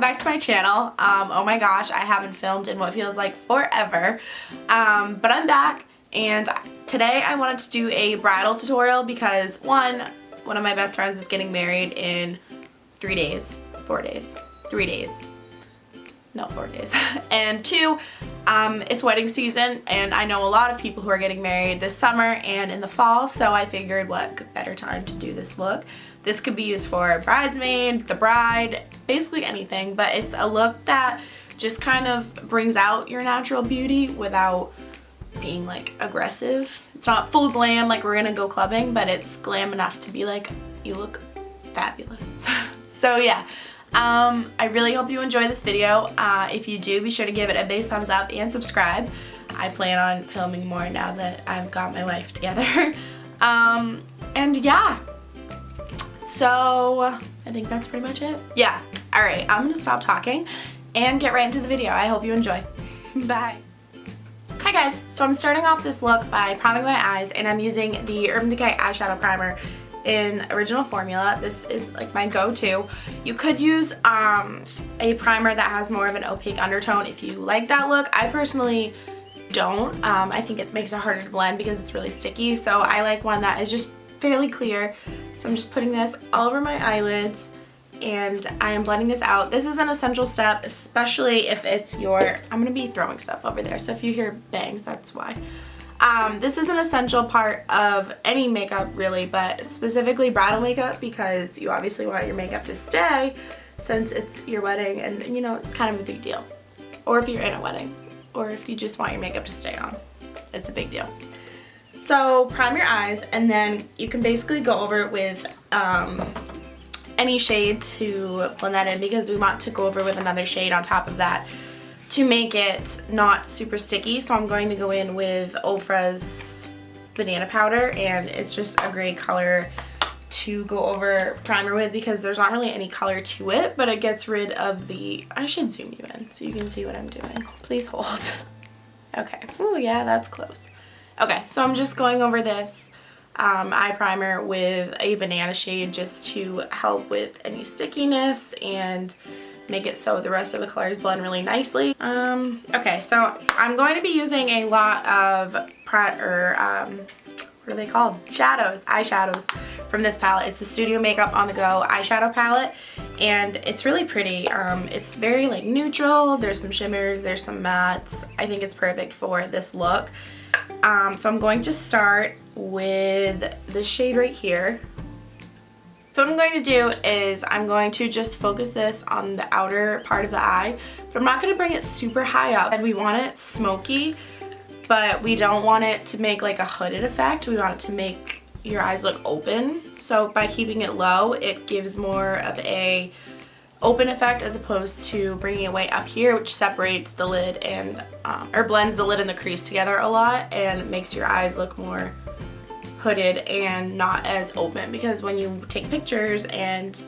welcome back to my channel. Oh my gosh, I haven't filmed in what feels like forever, but I'm back, and today I wanted to do a bridal tutorial because one of my best friends is getting married in 3 days, 4 days, 3 days, no 4 days, and two, it's wedding season, and I know a lot of people who are getting married this summer and in the fall, so I figured what better time to do this look. This could be used for bridesmaid, the bride, basically anything, but it's a look that just kind of brings out your natural beauty without being like aggressive. It's not full glam like we're gonna go clubbing, but it's glam enough to be like, you look fabulous. So yeah, I really hope you enjoy this video. If you do, be sure to give it a big thumbs up and subscribe. I plan on filming more now that I've got my life together. And yeah. So I think that's pretty much it. Yeah, alright, I'm gonna stop talking and get right into the video. I hope you enjoy. Bye. Hi guys, so I'm starting off this look by priming my eyes, and I'm using the Urban Decay eyeshadow primer in original formula. This is like my go-to. You could use a primer that has more of an opaque undertone if you like that look. I personally don't. I think it makes it harder to blend because it's really sticky, so I like one that is just fairly clear. So I'm just putting this all over my eyelids and I am blending this out. This is an essential step, especially if it's your, I'm gonna be throwing stuff over there, so if you hear bangs, that's why. This is an essential part of any makeup really, but specifically bridal makeup, because you obviously want your makeup to stay since it's your wedding, and you know, it's kind of a big deal. Or if you're in a wedding, or if you just want your makeup to stay on, it's a big deal. So prime your eyes, and then you can basically go over it with any shade to blend that in, because we want to go over with another shade on top of that to make it not super sticky. So I'm going to go in with Ofra's banana powder, and it's just a great color to go over primer with because there's not really any color to it, but it gets rid of the, I should zoom you in so you can see what I'm doing. Please hold. Okay. Oh yeah, that's close. Okay, so I'm just going over this eye primer with a banana shade just to help with any stickiness and make it so the rest of the colors blend really nicely. Okay, so I'm going to be using a lot of, what are they called? Eyeshadows from this palette. It's a Studio Makeup On The Go eyeshadow palette, and it's really pretty. It's very like neutral. There's some shimmers, there's some mattes. I think it's perfect for this look. So I'm going to start with the shade right here. So what I'm going to do is I'm going to just focus this on the outer part of the eye, but I'm not going to bring it super high up. And we want it smoky, but we don't want it to make like a hooded effect. We want it to make your eyes look open. So by keeping it low, it gives more of a open effect as opposed to bringing it way up here, which separates the lid and or blends the lid and the crease together a lot and makes your eyes look more hooded and not as open, because when you take pictures and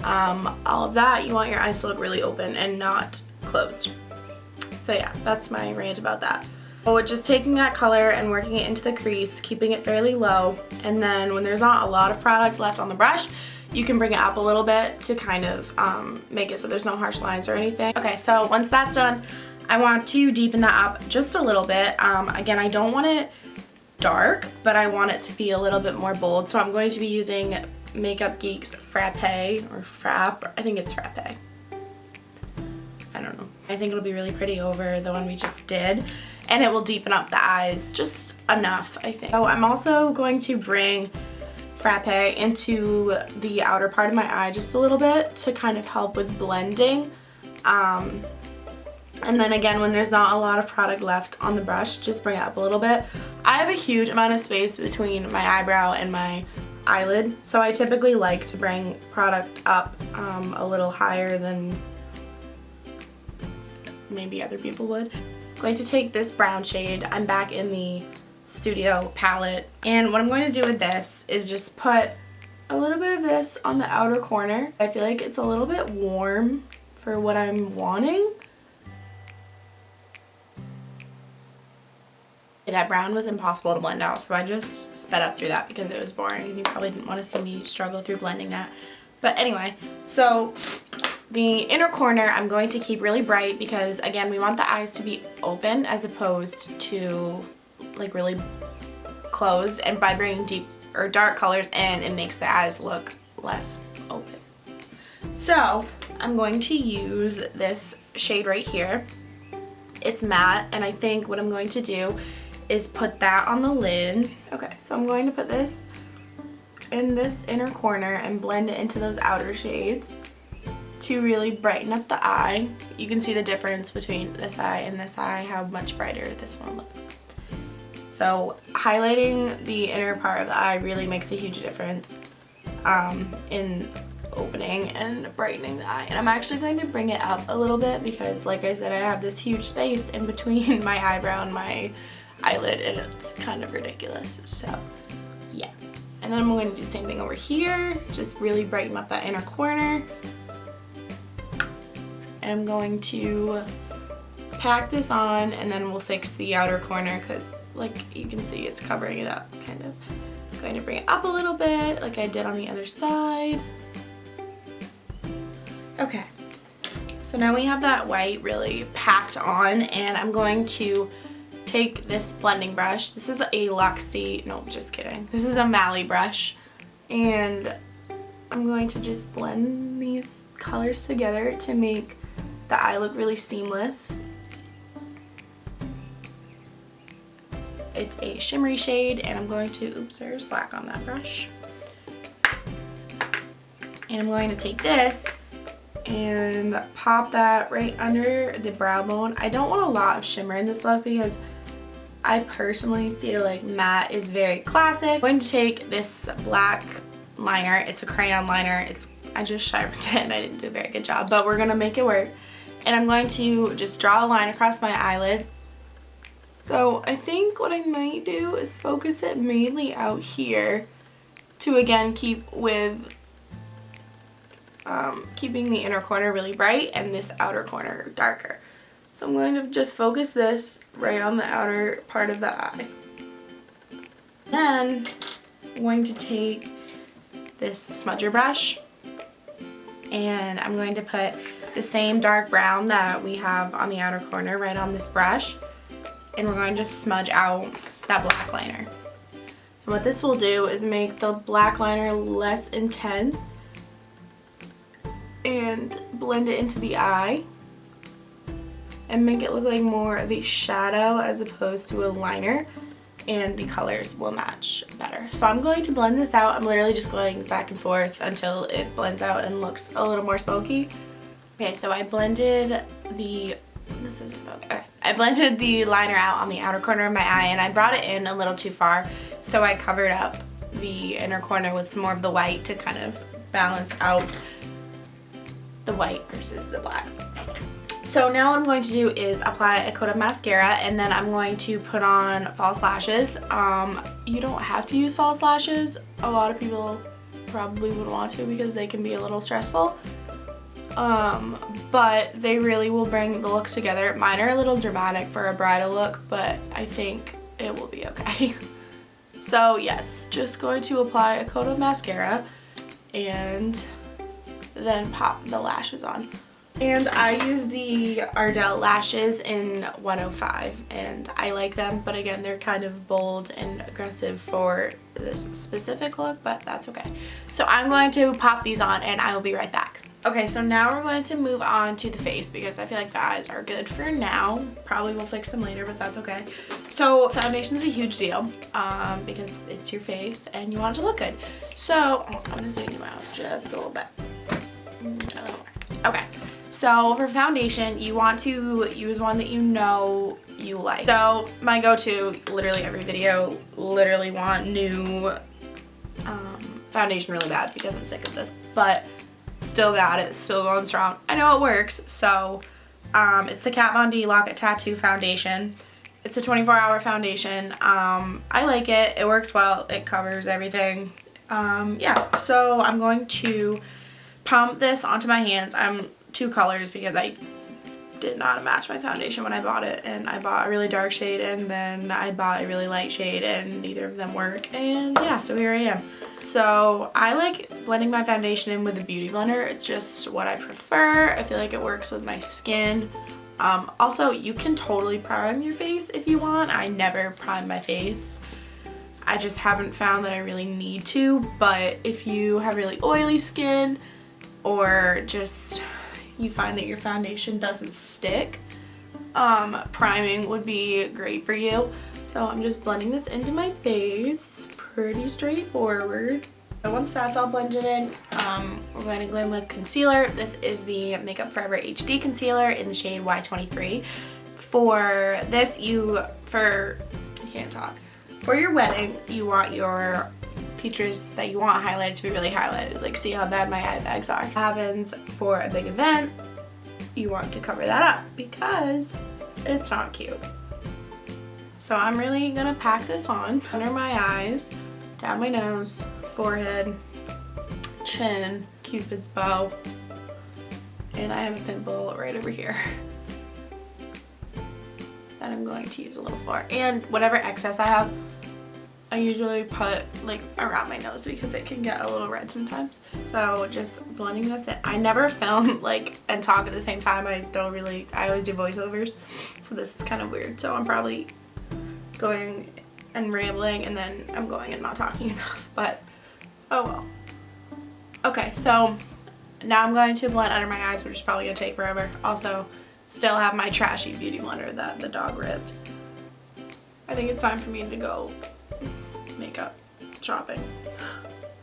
all of that, you want your eyes to look really open and not closed. So yeah, that's my rant about that. So just taking that color and working it into the crease, keeping it fairly low, and then when there's not a lot of product left on the brush, you can bring it up a little bit to kind of make it so there's no harsh lines or anything. Okay, so once that's done, I want to deepen that up just a little bit. Again, I don't want it dark, but I want it to be a little bit more bold. So I'm going to be using Makeup Geek's Frappe, or Frappe, I think it's Frappe. I don't know. I think it'll be really pretty over the one we just did, and it will deepen up the eyes just enough, I think. So I'm also going to bring Frappe into the outer part of my eye just a little bit to kind of help with blending. And then again, when there's not a lot of product left on the brush, just bring it up a little bit. I have a huge amount of space between my eyebrow and my eyelid, so I typically like to bring product up a little higher than maybe other people would. I'm going to take this brown shade. I'm back in the Studio palette, and what I'm going to do with this is just put a little bit of this on the outer corner. I feel like it's a little bit warm for what I'm wanting. That brown was impossible to blend out, so I just sped up through that because it was boring and you probably didn't want to see me struggle through blending that. But anyway, so The inner corner I'm going to keep really bright because, again, we want the eyes to be open as opposed to like really closed, and by bringing deep or dark colors in, it makes the eyes look less open. So I'm going to use this shade right here. It's matte, and I think what I'm going to do is put that on the lid. Okay, so I'm going to put this in this inner corner and blend it into those outer shades to really brighten up the eye. You can see the difference between this eye and this eye, how much brighter this one looks. So highlighting the inner part of the eye really makes a huge difference in opening and brightening the eye. And I'm actually going to bring it up a little bit because, like I said, I have this huge space in between my eyebrow and my eyelid, and it's kind of ridiculous. So yeah. And then I'm going to do the same thing over here, just really brighten up that inner corner. And I'm going to pack this on, and then we'll fix the outer corner because, like you can see, it's covering it up kind of. I'm going to bring it up a little bit like I did on the other side. Okay, so now we have that white really packed on, and I'm going to take this blending brush. This is a Luxie, no, just kidding. This is a Mally brush, and I'm going to just blend these colors together to make the eye look really seamless. It's a shimmery shade, and I'm going to, oops, there's black on that brush. And I'm going to take this and pop that right under the brow bone. I don't want a lot of shimmer in this look because I personally feel like matte is very classic. I'm going to take this black liner. It's a crayon liner. I just sharpened it and I didn't do a very good job, but we're gonna make it work. And I'm going to just draw a line across my eyelid. So I think what I might do is focus it mainly out here to, again, keep with keeping the inner corner really bright and this outer corner darker. So I'm going to just focus this right on the outer part of the eye. Then I'm going to take this smudger brush, and I'm going to put the same dark brown that we have on the outer corner right on this brush, and we're going to smudge out that black liner. And what this will do is make the black liner less intense and blend it into the eye and make it look like more of a shadow as opposed to a liner, and the colors will match better. So I'm going to blend this out. I'm literally just going back and forth until it blends out and looks a little more smoky. Okay, so I blended the, this isn't smoky. Okay. I blended the liner out on the outer corner of my eye, and I brought it in a little too far, so I covered up the inner corner with some more of the white to kind of balance out the white versus the black. So now what I'm going to do is apply a coat of mascara, and then I'm going to put on false lashes. You don't have to use false lashes. A lot of people probably would want to because they can be a little stressful. But they really will bring the look together. Mine are a little dramatic for a bridal look, but I think it will be okay. So yes, just going to apply a coat of mascara and then pop the lashes on. And I use the BRIDAL lashes in 105, and I like them, but again, they're kind of bold and aggressive for this specific look, but that's okay. So I'm going to pop these on, and I will be right back. Okay, so now we're going to move on to the face because I feel like the eyes are good for now. Probably will fix them later, but that's okay. So foundation is a huge deal because it's your face and you want it to look good. So I'm gonna zoom you out just a little bit. Okay, so for foundation, you want to use one that you know you like. So my go-to, literally every video, literally want new foundation really bad because I'm sick of this, but still got it, still going strong. I know it works. So it's the Kat Von D Lock It Tattoo foundation. It's a 24-hour foundation. I like it. It works well. It covers everything. Yeah, so I'm going to pump this onto my hands. I'm two colors because I did not match my foundation when I bought it, and I bought a really dark shade and then I bought a really light shade and neither of them work, and yeah, so here I am. So I like blending my foundation in with a beauty blender. It's just what I prefer. I feel like it works with my skin. Also, you can totally prime your face if you want. I never prime my face. I just haven't found that I really need to, but if you have really oily skin or just you find that your foundation doesn't stick, priming would be great for you. So I'm just blending this into my face. Pretty straightforward. So once that's all blended in, we're going to go in with concealer. This is the Makeup Forever HD concealer in the shade Y23. For this, I can't talk. For your wedding, you want your features that you want highlighted to be really highlighted. Like, see how bad my eye bags are. What happens for a big event, you want to cover that up because it's not cute. So I'm really gonna pack this on under my eyes, down my nose, forehead, chin, Cupid's bow, and I have a pimple right over here that I'm going to use a little for. And whatever excess I have, I usually put like around my nose because it can get a little red sometimes. So just blending this in. I never film like and talk at the same time. I always do voiceovers. So this is kind of weird. So I'm probably going and rambling and then I'm going and not talking enough, but oh well. Okay, so now I'm going to blend under my eyes, which is probably gonna take forever. Also, still have my trashy beauty blender that the dog ripped. I think it's time for me to go makeup shopping.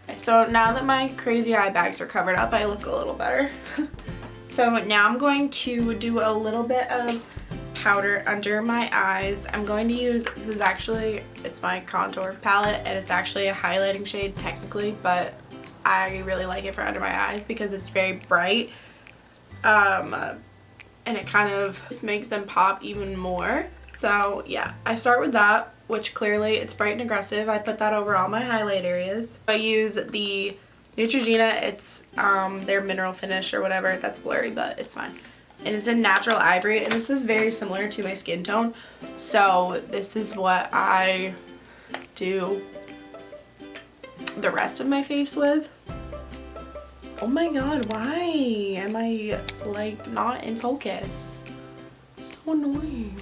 Okay, so now that my crazy eye bags are covered up, I look a little better. So now I'm going to do a little bit of powder under my eyes. I'm going to use, it's my contour palette, and it's actually a highlighting shade technically, but I really like it for under my eyes because it's very bright, and it kind of just makes them pop even more. So yeah, I start with that, which clearly it's bright and aggressive. I put that over all my highlight areas. I use the Neutrogena, it's their mineral finish or whatever. That's blurry, but it's fine. And it's a natural ivory, and this is very similar to my skin tone. So this is what I do the rest of my face with. Oh my god, why am I like not in focus? It's so annoying.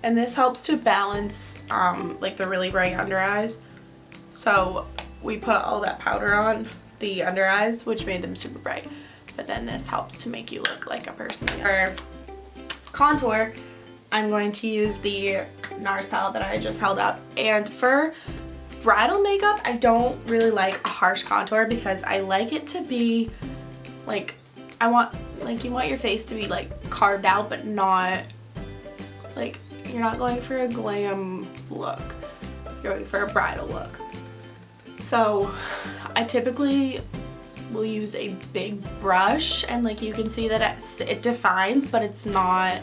And this helps to balance like the really bright under eyes. So we put all that powder on the under eyes, which made them super bright. But then this helps to make you look like a person. For contour, I'm going to use the NARS palette that I just held up. And for bridal makeup, I don't really like a harsh contour because I like it to be like, you want your face to be like carved out, but not like, you're not going for a glam look. You're going for a bridal look. So I typically will use a big brush, and like you can see that it defines, but it's not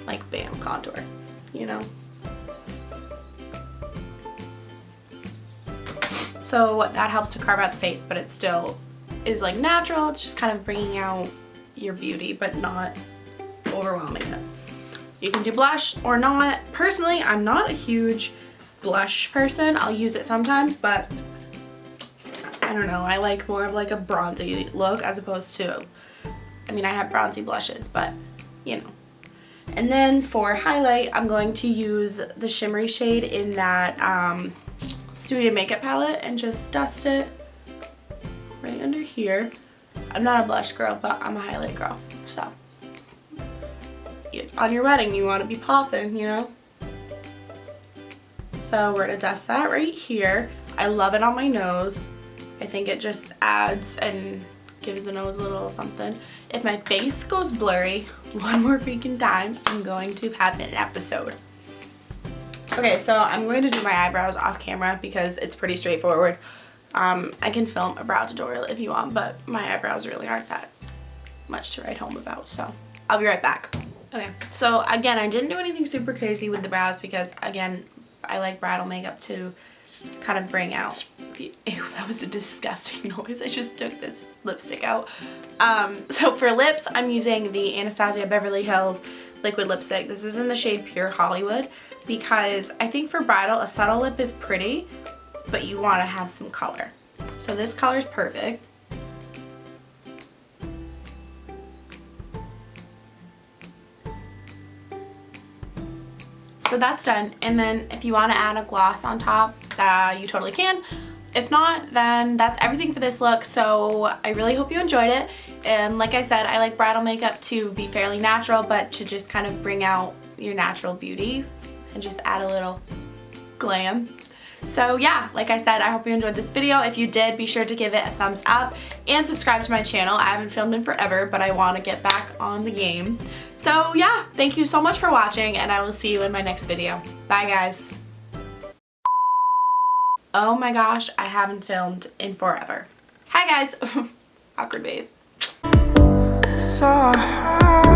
like bam contour, you know? So that helps to carve out the face, but it still is like natural. It's just kind of bringing out your beauty, but not overwhelming it. You can do blush or not. Personally, I'm not a huge blush person. I'll use it sometimes, but I don't know. I like more of like a bronzy look as opposed to, I mean, I have bronzy blushes, but you know. And then for highlight, I'm going to use the shimmery shade in that Studio Makeup palette and just dust it right under here. I'm not a blush girl, but I'm a highlight girl, so. On your wedding, you want to be popping, you know? So we're gonna dust that right here. I love it on my nose. I think it just adds and gives the nose a little something. If my face goes blurry one more freaking time, I'm going to have an episode. Okay, so I'm going to do my eyebrows off camera because it's pretty straightforward. I can film a brow tutorial if you want, but my eyebrows really aren't that much to write home about, so I'll be right back. Okay, so again, I didn't do anything super crazy with the brows because, again, I like bridal makeup to kind of bring out the, ew, that was a disgusting noise. I just took this lipstick out. So for lips, I'm using the Anastasia Beverly Hills liquid lipstick. This is in the shade Pure Hollywood because I think for bridal a subtle lip is pretty, but you want to have some color. So this color is perfect. So that's done, and then if you want to add a gloss on top, you totally can. If not, then that's everything for this look. So I really hope you enjoyed it, and like I said, I like bridal makeup to be fairly natural, but to just kind of bring out your natural beauty and just add a little glam. So yeah, like I said, I hope you enjoyed this video. If you did, be sure to give it a thumbs up and subscribe to my channel. I haven't filmed in forever, but I want to get back on the game. So yeah, thank you so much for watching, and I will see you in my next video. Bye guys. Oh my gosh, I haven't filmed in forever. Hi guys. Awkward wave. So